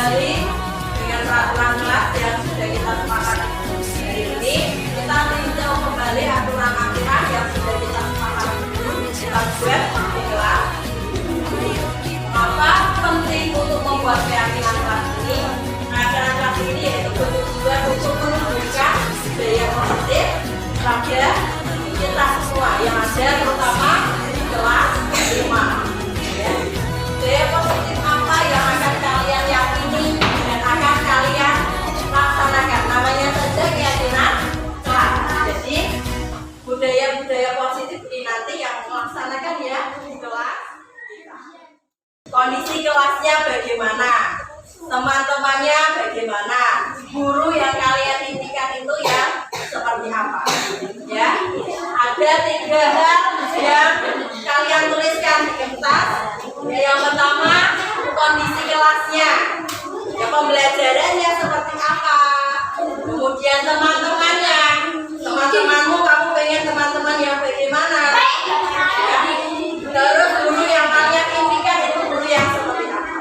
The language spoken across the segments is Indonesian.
kembali dengan peraturan kelas yang sudah kita sepakati. Hari ini kita tinjau kembali aturan-aturan yang sudah kita sepakati. Kita buat di kelas. Apa penting untuk membuat keyakinan kelas ini? Acara kelas ini yaitu bertujuan untuk menunjukkan budaya positif pada kita semua yang ada, terutama di kelas 5. Budaya positif apa yang akan kalian yakini dan akan kalian laksanakan? Namanya saja keyakinan kelas. Jadi budaya-budaya positif ini nanti yang melaksanakan ya di kelas. Kondisi kelasnya bagaimana? Teman-temannya bagaimana? Guru yang kalian impikan itu yang seperti apa? Ya, ada 3 hal yang kalian tuliskan di kertas. Ya, yang pertama, kondisi kelasnya. Ya, pembelajarannya seperti apa? Kemudian teman-temannya. Teman-temanmu, kamu pengen teman-teman yang bagaimana? Ya, terus guru yang kalian impikan itu guru yang seperti apa?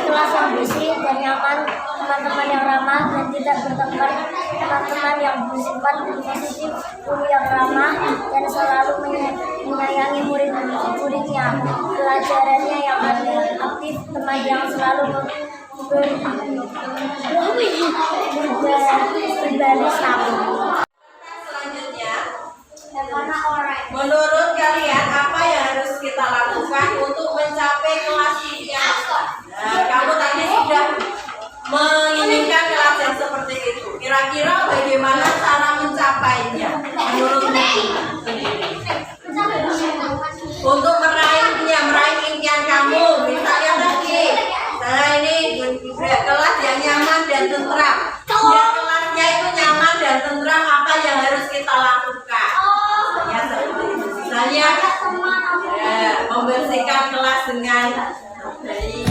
Kelas yang bersih dan nyaman, teman-teman yang ramah dan tidak bertengkar, teman-teman yang bersifat positif, guru yang ramah dan selalu menyayangi murid-muridnya, pelajarannya yang aktif, teman yang selalu berbaris rapi. Selanjutnya, menurut kalian apa yang harus kita lakukan untuk mencapai kelas impian? Nah, kamu tadi sudah menginginkan kelas yang seperti itu. Kira-kira bagaimana cara mencapainya menurutmu sendiri? Untuk meraih impian kamu, misalnya tadi, nah ini kelas yang nyaman dan tentram. Ya, kelasnya itu nyaman dan tentram, apa yang harus kita lakukan? Ya, seperti itu. Misalnya, ya, membersihkan kelas dengan baik.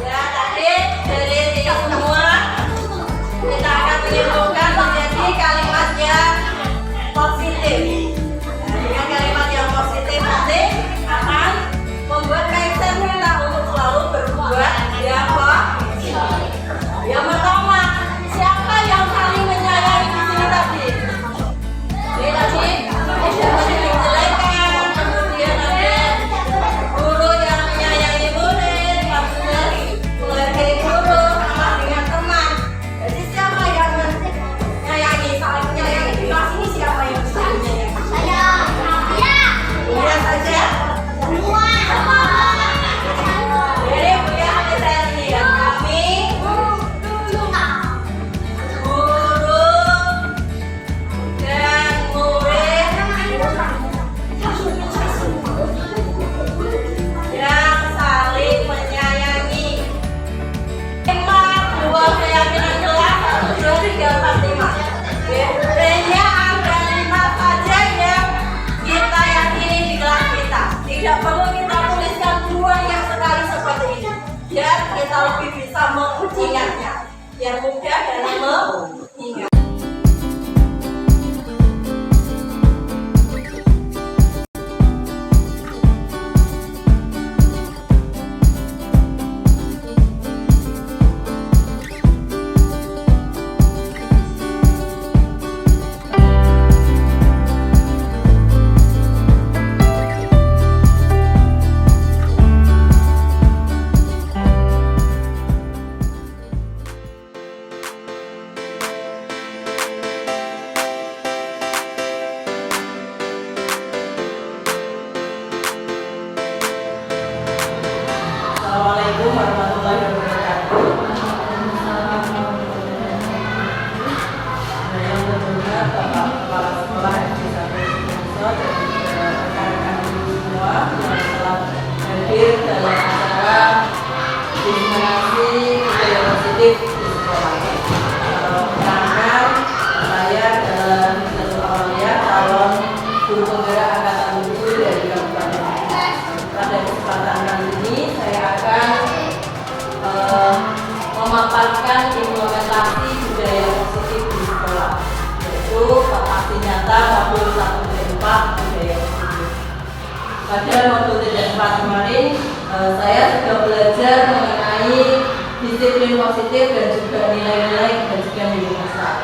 Ya, tadi dari tiga semua kita akan menyimpulkan menjadi kalimat yang positif. Dengan kalimat yang positif nanti akan membuat mindset kita untuk selalu berbuat yang positif. Yang pertama, siapa yang saling menyayangi di sini tadi? Jadi tadi jangan menjelekkan, kemudian ada guru yang menyayangi murid, maksudnya menghargai guru sama dengan teman. Jadi siapa yang menyayangi, saling menyayangi di kelas ini? Siapa yang saling menyayangi? Lihat saja. Jadi lihat saya lihat kami guru dan murid yang saling menyayangi. 2 keyakinan kelas 1, 2, 3, 4, 5. Hanya ada 5 saja yang kita yakini di kelas kita. Tidak perlu kita tuliskan 2 yang sekali seperti ini. Biar kita lebih bisa mengingatnya. Biar mudah dalam mengingat. depan kemarin saya sudah belajar mengenai disiplin positif dan juga nilai-nilai kebajikan universal.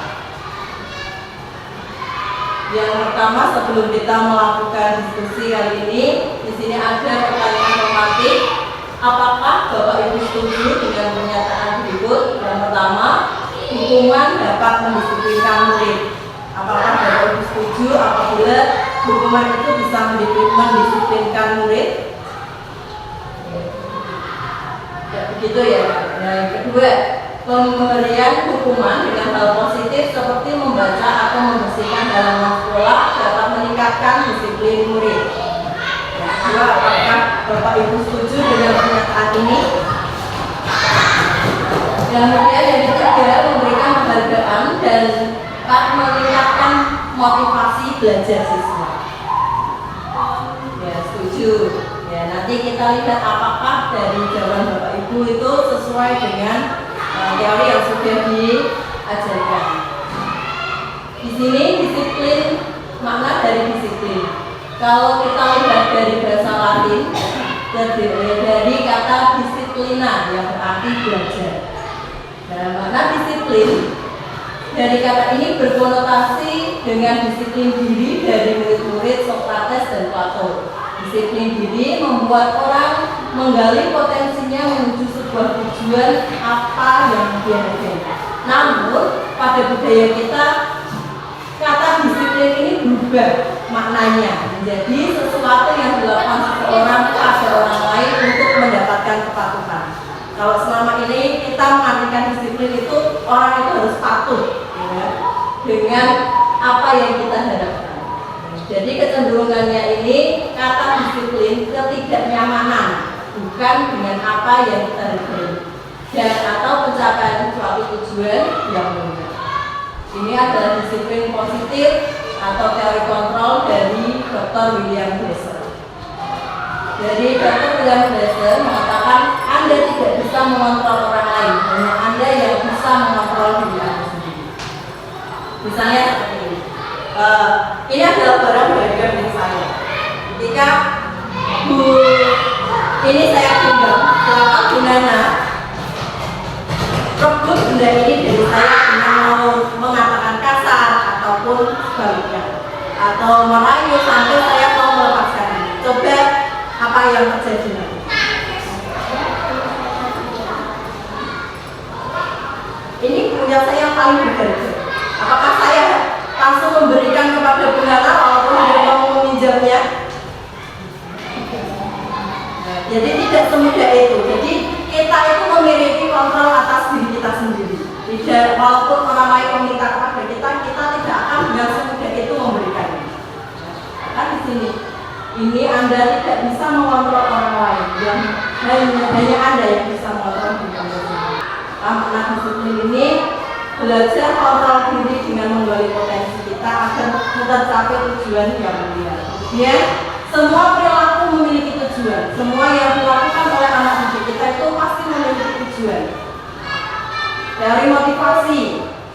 Yang pertama, sebelum kita melakukan diskusi kali ini, di sini ada pertanyaan normatif. Apakah Bapak Ibu setuju dengan pernyataan berikut? Yang pertama, hukuman dapat mendisiplinkan murid. Apakah Bapak Ibu setuju apabila hukuman itu bisa mendisiplinkan murid? Ya, begitu ya. Nah, yang kedua, pemberian hukuman dengan hal positif seperti membaca atau membersihkan halaman sekolah dapat meningkatkan disiplin murid. Yang kedua, apakah Bapak Ibu setuju dengan pernyataan ini? Kemudian yang ketiga, memberikan penghargaan dan meningkatkan motivasi belajar siswa. Ya, setuju. Ya, nanti kita lihat apakah dari jawaban Bapak Ibu itu sesuai dengan teori yang sudah diajarkan. Di sini disiplin, makna dari disiplin. Kalau kita lihat dari bahasa Latin, dari kata disiplina yang berarti belajar. Nah, makna disiplin dari kata ini berkonotasi dengan disiplin diri dari murid-murid Socrates dan Plato. Disiplin diri membuat orang menggali potensinya menuju sebuah tujuan apa yang dia hargai. Namun pada budaya kita kata disiplin ini berubah maknanya menjadi sesuatu yang dilakukan seseorang pada orang lain untuk mendapatkan kepatuhan. Kalau selama ini kita mengartikan disiplin itu orang itu harus patuh ya, dengan apa yang kita harapkan. Jadi kecenderungannya ini kata disiplin ketidaknyamanan, bukan dengan apa yang kita hargai dan atau pencapaian suatu tujuan yang mulia. Ini adalah disiplin positif atau teori kontrol dari Dr. William Glasser. Jadi Dr. William Glasser mengatakan Anda tidak bisa mengontrol orang lain, hanya Anda yang bisa mengontrol diri Anda sendiri. Misalnya seperti ini. Ini adalah barang berharga milik saya. Ketika ini saya genggam, silakan Bu Nana rebut benda ini dari saya dengan mau mengatakan kasar ataupun sebaliknya, atau merayu sampai saya mau melepaskan. Coba apa yang terjadi nanti? Ini punya saya yang paling berharga. Apakah saya langsung memberikan kepada Bu Nana walaupun dia mau meminjamnya? Nah, jadi tidak semudah itu. Jadi kita itu memiliki kontrol atas diri kita sendiri. Tidak, walaupun orang lain meminta kepada kita, kita tidak akan dengan semudah itu memberikannya. Nah, di sini, ini Anda tidak bisa mengontrol orang lain, yang hanya Anda yang bisa mengontrol diri Anda sendiri. Makna disiplin ini belajar kontrol diri dengan menggali potensi kita agar mencapai tujuan yang mulia. Kemudian semua perilaku memiliki tujuan. Semua yang dilakukan oleh anak didik kita itu pasti memiliki tujuan. Dari motivasi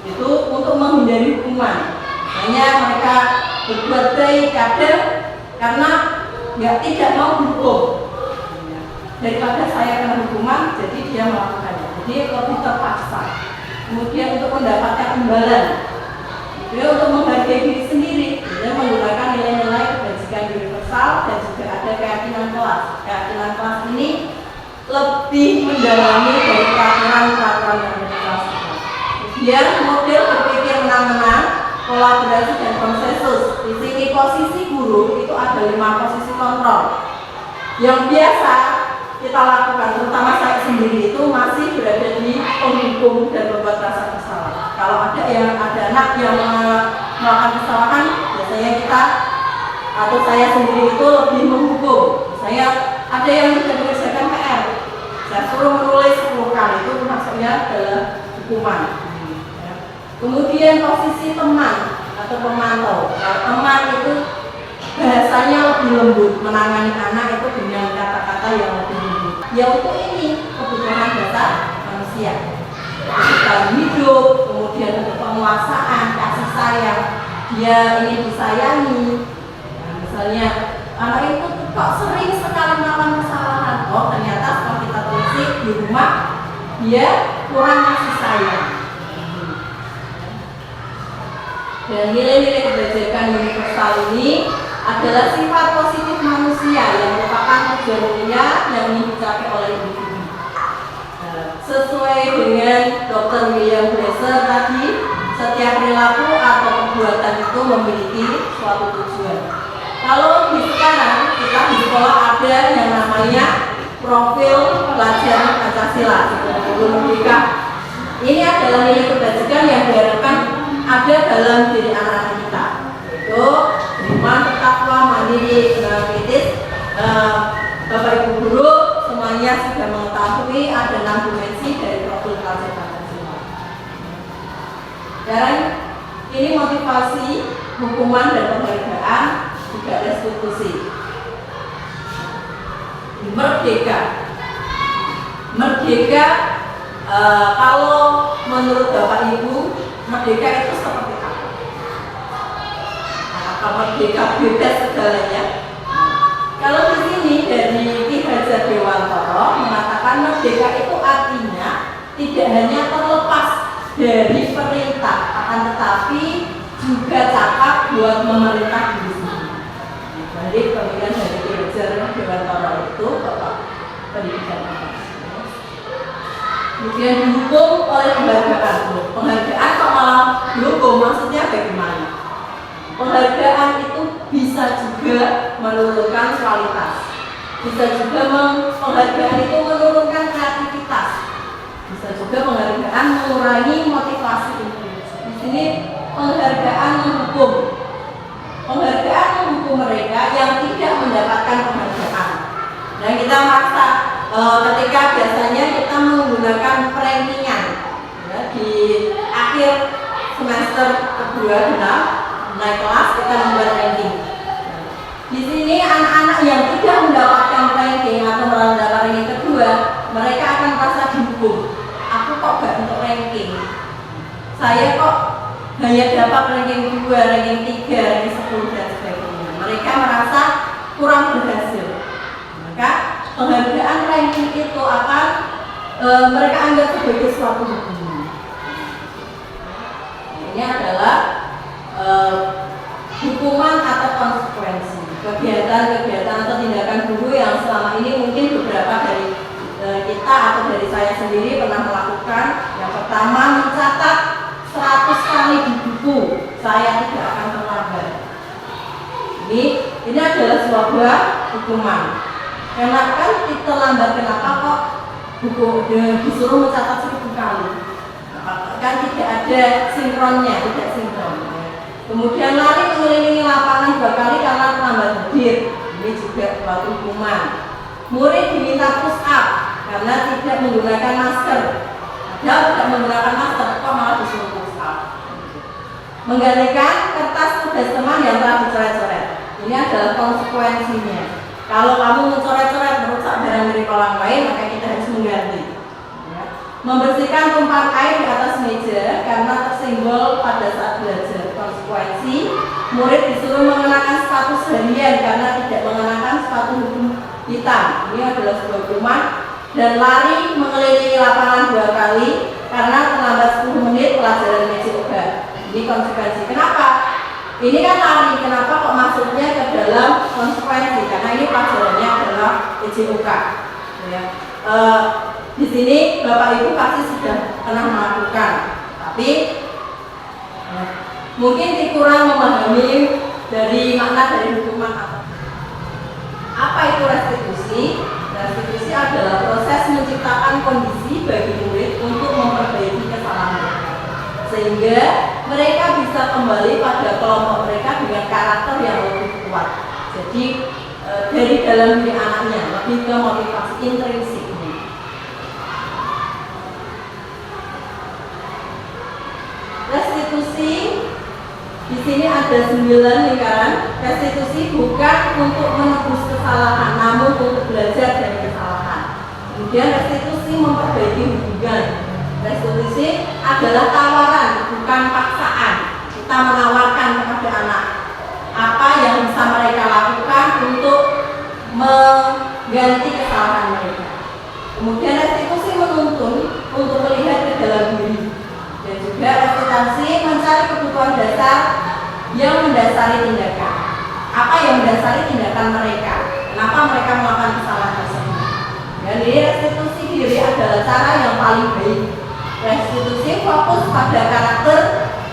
itu untuk menghindari hukuman. Hanya mereka berbuat baik kadang karena tidak mau dihukum. Daripada saya kena hukuman, jadi dia melakukannya. Jadi lebih terpaksa. Kemudian untuk mendapatkan imbalan, dia untuk menghargai diri sendiri, dia menggunakan nilai-nilai kebajikan universal dan juga ada keyakinan kelas. Keyakinan kelas ini lebih mendalami dari peraturan-peraturan yang ada di kelas. Kemudian model berpikir menang-menang, kolaborasi dan konsensus. Di sini posisi guru itu ada 5 posisi kontrol yang biasa kita lakukan, terutama saya sendiri itu masih berada di penghukum dan membuat rasa bersalah. Kalau ada anak yang melakukan kesalahan, biasanya kita atau saya sendiri itu lebih menghukum. Saya ada yang tidak mengerjakan PR, saya suruh menulis 10 kali, itu maksudnya adalah hukuman. Kemudian posisi teman atau pemantau. Nah, teman itu bahasanya lebih lembut, menangani anak itu dengan kata-kata yang lebih lembut. Ya untuk ini kebutuhan dasar manusia, kebutuhan hidup, kemudian untuk penguasaan, kasih sayang, dia ingin disayangi. Nah, misalnya anak itu kok sering sekali melakukan kesalahan. Oh ternyata setelah kita telisik di rumah dia kurang kasih sayang. Dan nilai-nilai kebajikan universal ini adalah sifat positif manusia yang merupakan tujuan mulia yang ingin dicapai oleh individu. Sesuai dengan Dr. William Glasser tadi, setiap perilaku atau perbuatan itu memiliki suatu tujuan. Kalau di sekarang kita di sekolah ada yang namanya profil pelajar Pancasila, merdeka. Ini adalah nilai kebajikan yang diharapkan ada dalam diri anak-anak kita. Itu beriman, bertakwa, mandiri, kritis. Bapak Ibu guru semuanya sudah mengetahui ada 6 dimensi dari profil pelajar Pancasila. Dan ini motivasi, hukuman dan penghargaan, juga restitusi. Merdeka. Merdeka, kalau menurut Bapak Ibu, merdeka itu seperti apa? Apakah merdeka bebas segalanya? Kalau di sini dari Ki Hajar Dewantara mengatakan merdeka itu artinya tidak hanya terlepas dari perintah, akan tetapi juga cakap buat memerintah diri sendiri. Jadi pemilihan dari Ki Hajar Dewantara itu Bapak Pendidikan Atas. Kemudian dihukum oleh penghargaan. Penghargaan kok malah dihukum, maksudnya bagaimana? Penghargaan itu bisa juga menurunkan kualitas, bisa juga penghargaan itu menurunkan kreativitas, bisa juga penghargaan mengurangi motivasi individu. Di sini penghargaan menghukum mereka yang tidak mendapatkan penghargaan. Dan kita maksa ketika biasanya kita menggunakan rankingan ya, di akhir semester kedua naik kelas kita membuat ranking. Di sini anak-anak yang tidak mendapatkan ranking atau mendapatkan ranking kedua, mereka akan merasa dihukum. Aku kok gak untuk ranking? Saya kok hanya dapat ranking 2, ranking 3, ranking 10 dan sebagainya. Mereka merasa kurang berhasil. Maka penghargaan ranking itu akan mereka anggap sebagai suatu hukuman. Ini adalah hukuman atau konsekuensi kegiatan-kegiatan atau tindakan guru yang selama ini mungkin beberapa dari kita atau dari saya sendiri pernah melakukan. Yang pertama, mencatat 100 kali di buku, saya tidak akan terlambat. Ini adalah sebuah hukuman. Karena kan kita lambat, kenapa kok buku disuruh mencatat 1000 kali? Kan tidak ada sinkronnya, tidak sinkron. Kemudian lari mengelilingi lapangan 2 kali karena terlambat hadir. Ini juga suatu hukuman. Murid diminta push up karena tidak menggunakan masker. Padahal tidak menggunakan masker, kok malah disuruh push up. Menggantikan kertas tugas teman yang telah dicoret-coret. Ini adalah konsekuensinya. Kalau kamu mencoret-coret merusak barang milik orang lain, maka kita harus mengganti. Membersihkan tumpahan air di atas meja karena tersenggol pada saat belajar. Konsekuensi, murid disuruh mengenakan sepatu seharian karena tidak mengenakan sepatu hitam. Ini adalah sebuah hukuman. Dan lari mengelilingi lapangan 2 kali karena terlambat 10 menit pelajaran MJOK. Ini konsekuensi. Kenapa? Ini kan lari, kenapa kok masuknya ke dalam konsekuensi? Karena ini pelajarannya adalah MJOK. Ya. Di sini Bapak Ibu pasti sudah pernah melakukan, tapi mungkin kurang memahami dari makna dari hukuman apa itu restitusi. Restitusi adalah proses menciptakan kondisi bagi murid untuk memperbaiki kesalahan mereka, sehingga mereka bisa kembali pada kelompok mereka dengan karakter yang lebih kuat. Jadi dari dalam diri anaknya lebih ke motivasi intrinsik. Restitusi di sini ada 9 lingkaran. Restitusi bukan untuk menebus kesalahan, namun untuk belajar dari kesalahan. Kemudian restitusi memperbaiki hubungan. Restitusi adalah tawaran, bukan paksaan. Kita menawarkan kepada anak apa yang bisa mereka lakukan untuk mengganti kesalahan mereka. Kemudian restitusi menuntun untuk melihat ke dalam diri, dan juga restitusi mencari kebutuhan dasar yang mendasari tindakan. Apa yang mendasari tindakan mereka? Kenapa mereka melakukan kesalahan tersebut? Jadi restitusi diri adalah cara yang paling baik. Restitusi fokus pada karakter,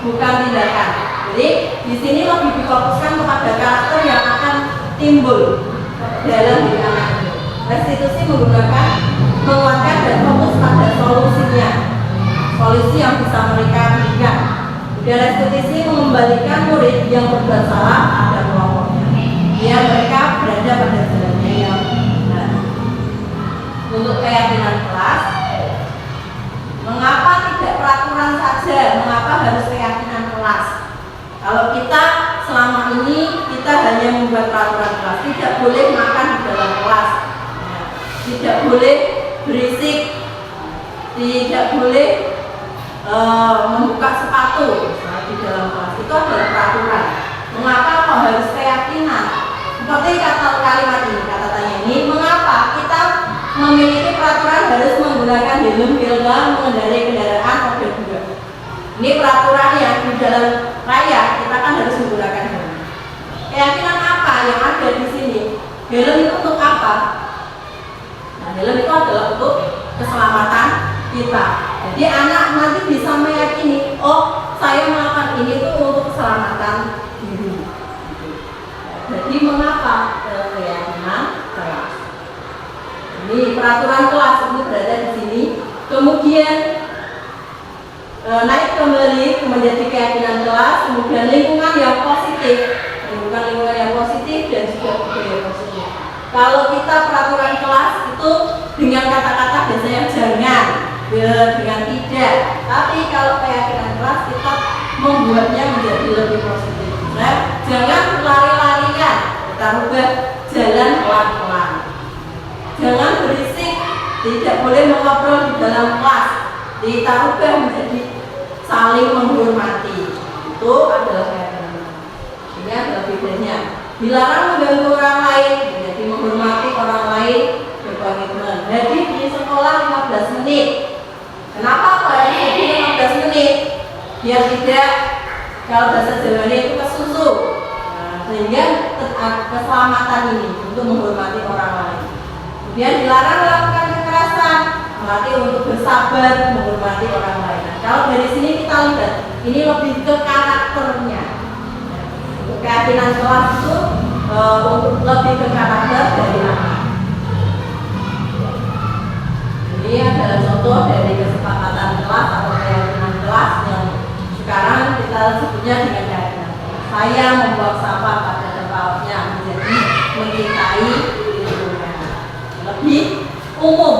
bukan tindakan. Jadi di sini lebih difokuskan kepada karakter yang akan timbul dalam diri anak itu. Restitusi menggunakan menguatkan dan fokus pada solusinya, solusi yang bisa mereka berikan. Dan restitusi mengembalikan murid yang berbuat salah pada kelompoknya, biar mereka berada pada jalannya yang benar. Untuk keyakinan kelas, mengapa tidak peraturan saja? Mengapa harus keyakinan kelas? Kalau kita selama ini kita hanya membuat peraturan kelas, tidak boleh makan di dalam kelas, tidak boleh berisik, tidak boleh membuka sepatu di dalam kelas. Itu adalah peraturan. Mengapa kok harus keyakinan? Seperti kata kalimat ini, kata tanya ini, mengapa kita memiliki peraturan harus menggunakan helm dalam mengendarai kendaraan roda 2? Ini peraturan yang di dalam raya kita kan harus menggunakan helm. Keyakinan apa yang ada di sini? Helm itu untuk apa? Nah, helm itu adalah untuk keselamatan kita. Jadi anak nanti bisa meyakini, oh saya melakukan ini tuh untuk keselamatan diri. Jadi mengapa keyakinan kelas? Ini peraturan kelas ini berada di sini. Kemudian naik kembali menjadi keyakinan kelas. Kemudian lingkungan yang positif, lingkungan yang positif dan juga budaya positif. Kalau kita peraturan kelas itu dengan kata-kata biasanya jangan, dengan tidak. Tapi kalau keyakinan kelas kita membuatnya menjadi lebih positif. Nah, jangan berlari-larian, kita rubah jalan pelan-pelan. Jangan berisik, tidak boleh mengobrol di dalam kelas. Kita rubah menjadi saling menghormati. Itu adalah keyakinan kelas. Ini adalah bedanya. Dilarang mengganggu orang lain, jadi menghormati orang lain, berkomitmen. Jadi di sekolah 15 menit. Kenapa kok jadi 15 menit? Biar tidak, kalau bahasa Jawanya itu kesusu. Nah, sehingga keselamatan ini untuk menghormati orang lain. Kemudian dilarang melakukan kekerasan, melatih untuk bersabar, menghormati orang lain. Nah, kalau dari sini kita lihat, ini lebih ke karakternya. Untuk keyakinan kelas itu untuk lebih ke karakter dari anak. Ini adalah contoh dari kesepakatan kelas atau keyakinan kelas yang sekarang kita sebutnya dengan keyakinan kelas. Saya membuang sampah pada tempatnya, menjadi mencintai lingkungan. Lebih umum.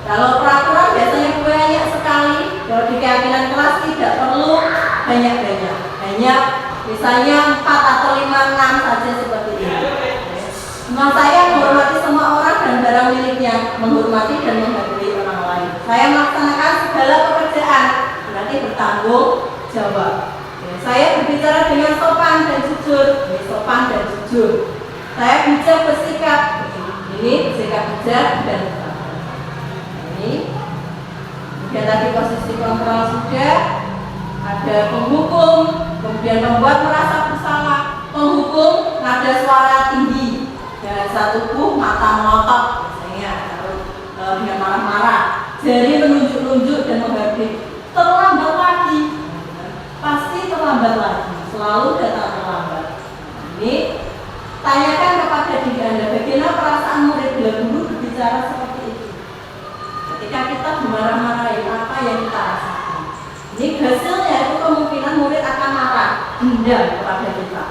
Kalau peraturan biasanya banyak sekali. Kalau di keyakinan kelas tidak perlu banyak-banyak. Hanya misalnya 4 atau 5, 6 saja seperti ini. Nah, saya menghormati semua orang dan barang miliknya, menghormati dan menghargai orang lain. Saya melaksanakan segala pekerjaan, berarti bertanggung jawab. Saya berbicara dengan sopan dan jujur, sopan dan jujur. Saya bijak bersikap, ini bersikap bijak dan sabar. Ini. Kemudian tadi posisi kontrol sudah, ada penghukum, kemudian membuat merasa bersalah, penghukum nada suara tinggi, bahasa tubuh mata melotot, biasanya dengan marah-marah, jari menunjuk-nunjuk dan menghardik, terlambat lagi, pasti terlambat lagi, selalu datang terlambat. Ini tanyakan kepada diri Anda, bagaimana perasaan murid bila guru berbicara seperti itu. Ketika kita dimarah-marahin, apa yang kita rasakan? Ini hasilnya itu kemungkinan murid akan marah, dendam kepada kita,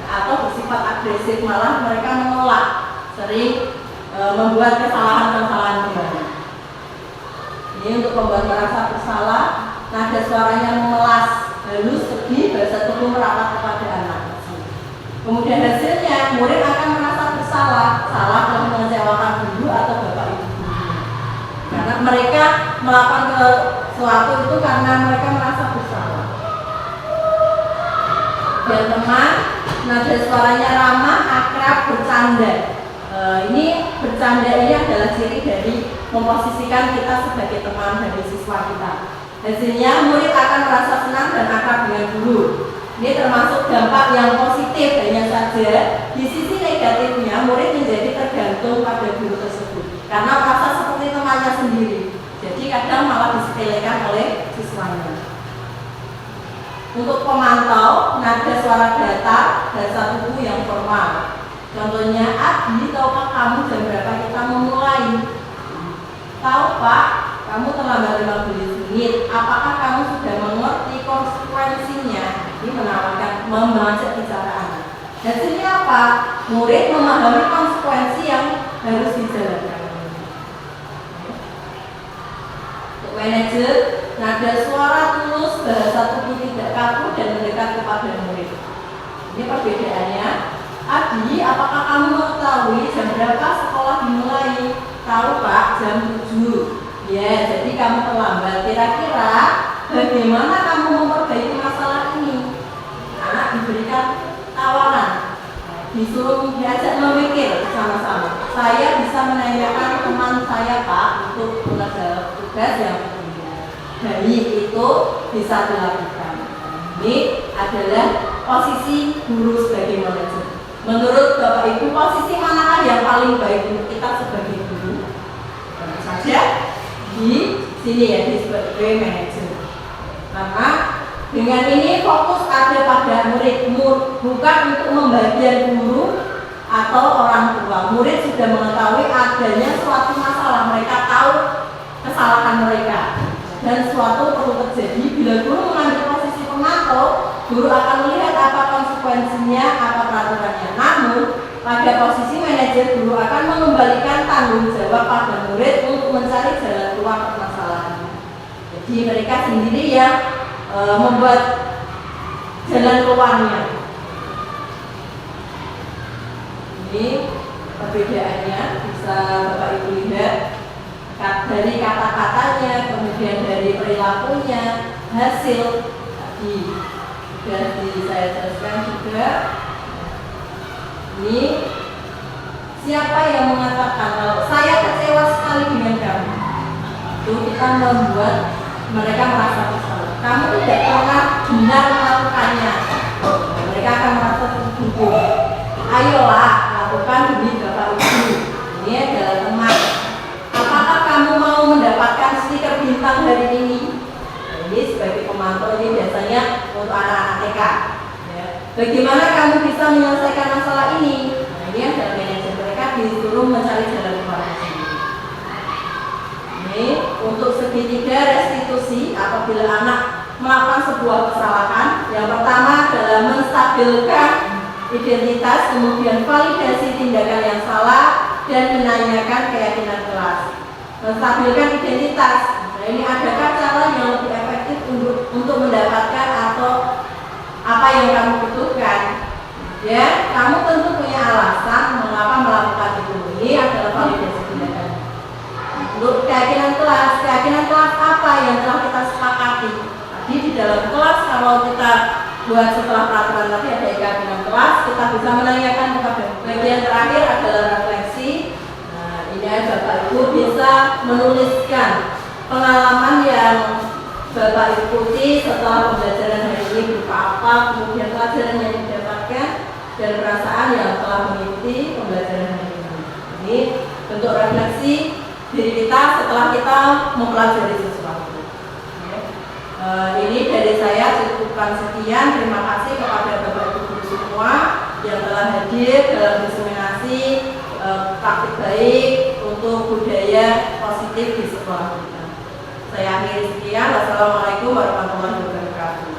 atau bersifat agresif, malah mereka menolak, sering membuat kesalahan-kesalahan kembali. Ini untuk membuat merasa bersalah, nada suaranya memelas, halus, sedih, bahasa tubuh merapat kepada anak. Kemudian hasilnya murid akan merasa bersalah, salah telah mengecewakan guru atau bapak ibu. Karena mereka melakukan sesuatu itu karena mereka merasa bersalah. Dan teman, nada suaranya ramah, akrab, bercanda. Ini bercanda ini adalah ciri dari memposisikan kita sebagai teman dari siswa kita. Hasilnya murid akan merasa senang dan akrab dengan guru. Ini termasuk dampak yang positif, hanya saja di sisi negatifnya murid menjadi tergantung pada guru tersebut karena merasa seperti temannya sendiri. Jadi kadang malah disepelekan oleh siswanya. Untuk pemantau, nada suara datar dan satu tubuh yang formal. Contohnya, Abi, tahukah kamu jam berapa kita memulai? Tahu Pak, kamu terlambat 15 menit. Apakah kamu sudah mengerti konsekuensinya? Ini mengajak bicara anak. Hasilnya apa? Murid memahami konsekuensi yang harus dijalankan. Untuk manajer, nada suara tulus, bahasa tubuh tidak kaku dan mendekat kepada murid. Ini perbedaannya. Adi, apakah kamu mengetahui jam berapa sekolah dimulai? Tahu Pak, jam 7. Ya, jadi kamu terlambat. Kira-kira bagaimana kamu memperbaiki masalah ini? Anak diberikan tawaran, disuruh diajak memikir sama-sama. Saya bisa menanyakan teman saya Pak untuk mengerjakan tugas yang berbeda. Baik, itu bisa dilakukan. Ini adalah posisi guru sebagai manajer. Menurut Bapak Ibu, posisi manakah yang paling baik untuk kita sebagai guru? Tentu saja di sini ya, di sebagai manajer. Karena dengan ini fokus ada pada murid, bukan untuk membagian guru atau orang tua. Murid sudah mengetahui adanya suatu masalah, mereka tahu kesalahan mereka dan suatu perlu terjadi. Bila guru mengambil posisi pemantau, guru akan melihat apa konsekuensinya, apa peraturannya. Namun pada posisi manajer, guru akan mengembalikan tanggung jawab pada murid untuk mencari jalan keluar permasalahannya. Jadi mereka sendiri yang membuat jalan keluarnya. Ini perbedaannya, bisa Bapak Ibu lihat dari kata-katanya, kemudian dari perilakunya, hasil tadi sudah saya jelaskan juga. Ini siapa yang mengatakan kalau saya kecewa sekali dengan kamu? Itu kita membuat mereka merasa kesal. Kamu tidak pernah benar melakukannya. Mereka akan merasa terhubung. Ayolah, lakukan demi Bapak Ibu. Ini adalah teman. Apakah kamu mau mendapatkan stiker bintang hari ini? Ini sebagai pemantau, ini biasanya untuk anak-anak TK. Ya. Bagaimana kamu bisa menyelesaikan masalah ini? Nah, ini adalah manajer, mereka disuruh mencari jalan keluar. Ini untuk segitiga restitusi apabila anak melakukan sebuah kesalahan. Yang pertama adalah menstabilkan identitas, kemudian validasi tindakan yang salah, dan menanyakan keyakinan kelas. Menstabilkan identitas. Nah, ini adakah cara yang lebih efektif untuk mendapatkan atau apa yang kamu butuhkan? Ya, kamu tentu punya alasan mengapa melakukan itu. Ini adalah validasi tindakan. Untuk keyakinan kelas apa yang telah kita sepakati? Tadi di dalam kelas kalau kita buat setelah peraturan tadi ada keyakinan kelas, kita bisa menanyakan kepada bagian terakhir adalah refleksi. Nah, ini Bapak Ibu bisa menuliskan pengalaman yang Bapak ikuti setelah pembelajaran hari ini berupa apa, kemudian pelajaran yang didapatkan dan perasaan yang telah mengikuti pembelajaran hari ini. Ini bentuk refleksi diri kita setelah kita mempelajari sesuatu. Ini dari saya cukupkan sekian. Terima kasih kepada Bapak Ibu guru semua yang telah hadir dalam diseminasi praktik baik untuk budaya positif di sekolah kita. Saya akhiri sekian. Wassalamualaikum warahmatullahi wabarakatuh.